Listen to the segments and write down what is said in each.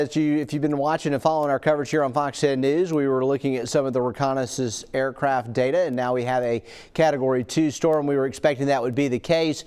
If you've been watching and following our coverage here on Fox 10 News, we were looking at some of the reconnaissance aircraft data, and now we have a Category 2 storm. We were expecting that would be the case.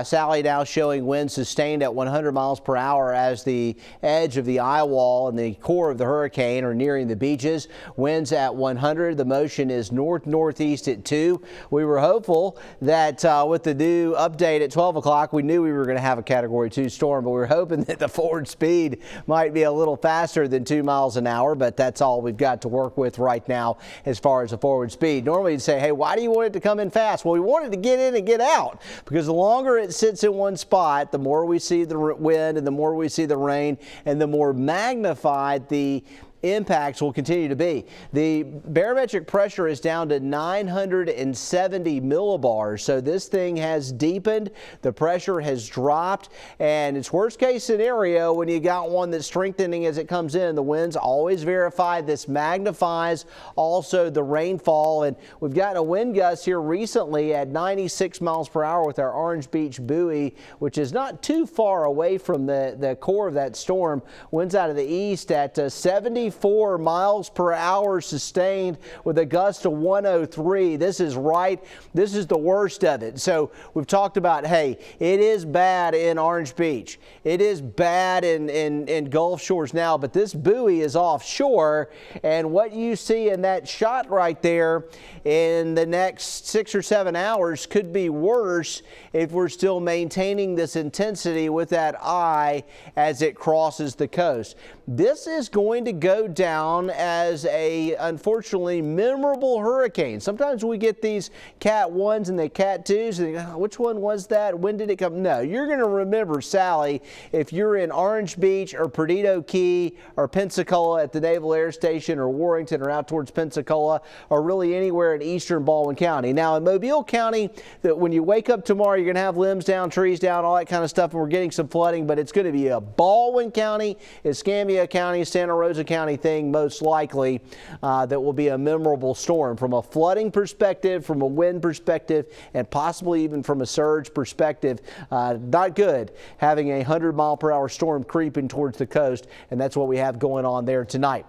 Sally now showing winds sustained at 100 miles per hour as the edge of the eye wall and the core of the hurricane are nearing the beaches. Winds at 100. The motion is north-northeast at 2. We were hopeful that with the new update at 12 o'clock, we knew we were going to have a Category 2 storm, but we were hoping that the forward speed might be a little faster than 2 miles an hour, but that's all we've got to work with right now as far as the forward speed. Normally you'd say, hey, why do you want it to come in fast? Well, we want it to get in and get out, because the longer it sits in one spot, the more we see the wind and the more we see the rain and the more magnified the impacts will continue to be. The barometric pressure is down to 970 millibars, so this thing has deepened. The pressure has dropped, and it's worst case scenario when you got one that's strengthening as it comes in. The winds always verify. This magnifies also the rainfall, and we've gotten a wind gust here recently at 96 miles per hour with our Orange Beach buoy, which is not too far away from the core of that storm. Winds out of the east at 74 miles per hour sustained with a gust of 103. This is the worst of it. So we've talked about, hey, it is bad in Orange Beach. It is bad in Gulf Shores now, but this buoy is offshore, and what you see in that shot right there in the next 6 or 7 hours could be worse if we're still maintaining this intensity with that eye as it crosses the coast. This is going to go down as a, unfortunately, memorable hurricane. Sometimes we get these Cat 1s and the Cat 2s and think, oh, which one was that? When did it come? No, you're going to remember Sally if you're in Orange Beach or Perdido Key or Pensacola at the Naval Air Station or Warrington or out towards Pensacola or really anywhere in eastern Baldwin County. Now in Mobile County, that when you wake up tomorrow, you're going to have limbs down, trees down, all that kind of stuff, and we're getting some flooding, but it's going to be a Baldwin County, Escambia County, Santa Rosa County thing most likely that will be a memorable storm from a flooding perspective, from a wind perspective, and possibly even from a surge perspective. Not good having a 100-mile-per-hour storm creeping towards the coast, and that's what we have going on there tonight.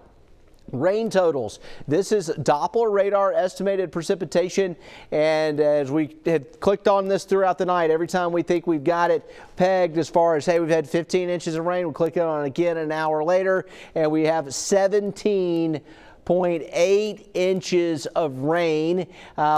Rain totals. This is Doppler radar estimated precipitation, and as we had clicked on this throughout the night, every time we think we've got it pegged as far as, hey, we've had 15 inches of rain, we'll click on it again an hour later, and we have 17.8 inches of rain.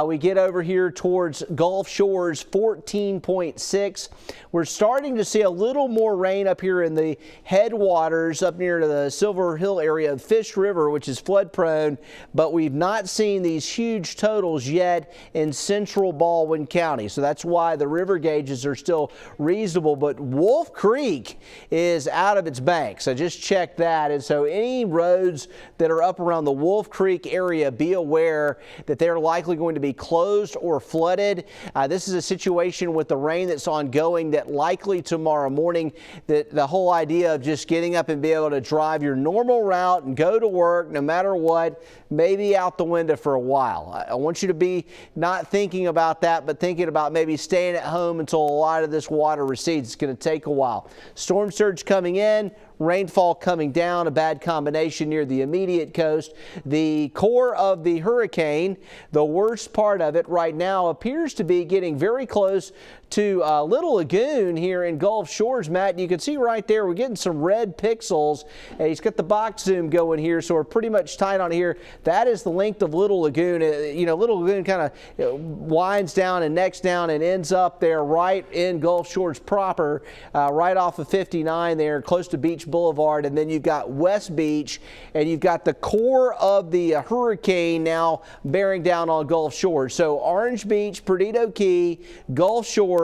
We get over here towards Gulf Shores, 14.6. We're starting to see a little more rain up here in the headwaters up near to the Silver Hill area of Fish River, which is flood prone, but we've not seen these huge totals yet in central Baldwin County. So that's why the river gauges are still reasonable, but Wolf Creek is out of its banks. I just checked that, and so any roads that are up around the Wolf Creek area, be aware that they're likely going to be closed or flooded. This is a situation with the rain that's ongoing that likely tomorrow morning, that the whole idea of just getting up and be able to drive your normal route and go to work no matter what, maybe out the window for a while. I want you to be not thinking about that, but thinking about maybe staying at home until a lot of this water recedes. It's going to take a while. Storm surge coming in, rainfall coming down, a bad combination near the immediate coast. The core of the hurricane, the worst part of it right now, appears to be getting very close to Little Lagoon here in Gulf Shores. Matt, you can see right there, we're getting some red pixels. He's got the box zoom going here, so we're pretty much tight on here. That is the length of Little Lagoon. Little Lagoon kind of winds down and necks down and ends up there right in Gulf Shores proper, right off of 59 there, close to Beach Boulevard. And then you've got West Beach, and you've got the core of the hurricane now bearing down on Gulf Shores. So Orange Beach, Perdido Key, Gulf Shores,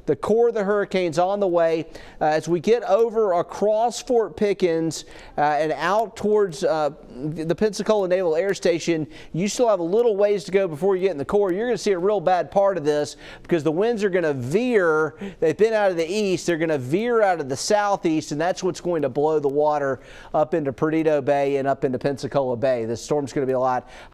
the core of the hurricane's on the way. As we get over across Fort Pickens and out towards the Pensacola Naval Air Station, you still have a little ways to go before you get in the core. You're going to see a real bad part of this because the winds are going to veer. They've been out of the east. They're going to veer out of the southeast, and that's what's going to blow the water up into Perdido Bay and up into Pensacola Bay. This storm's going to be a lot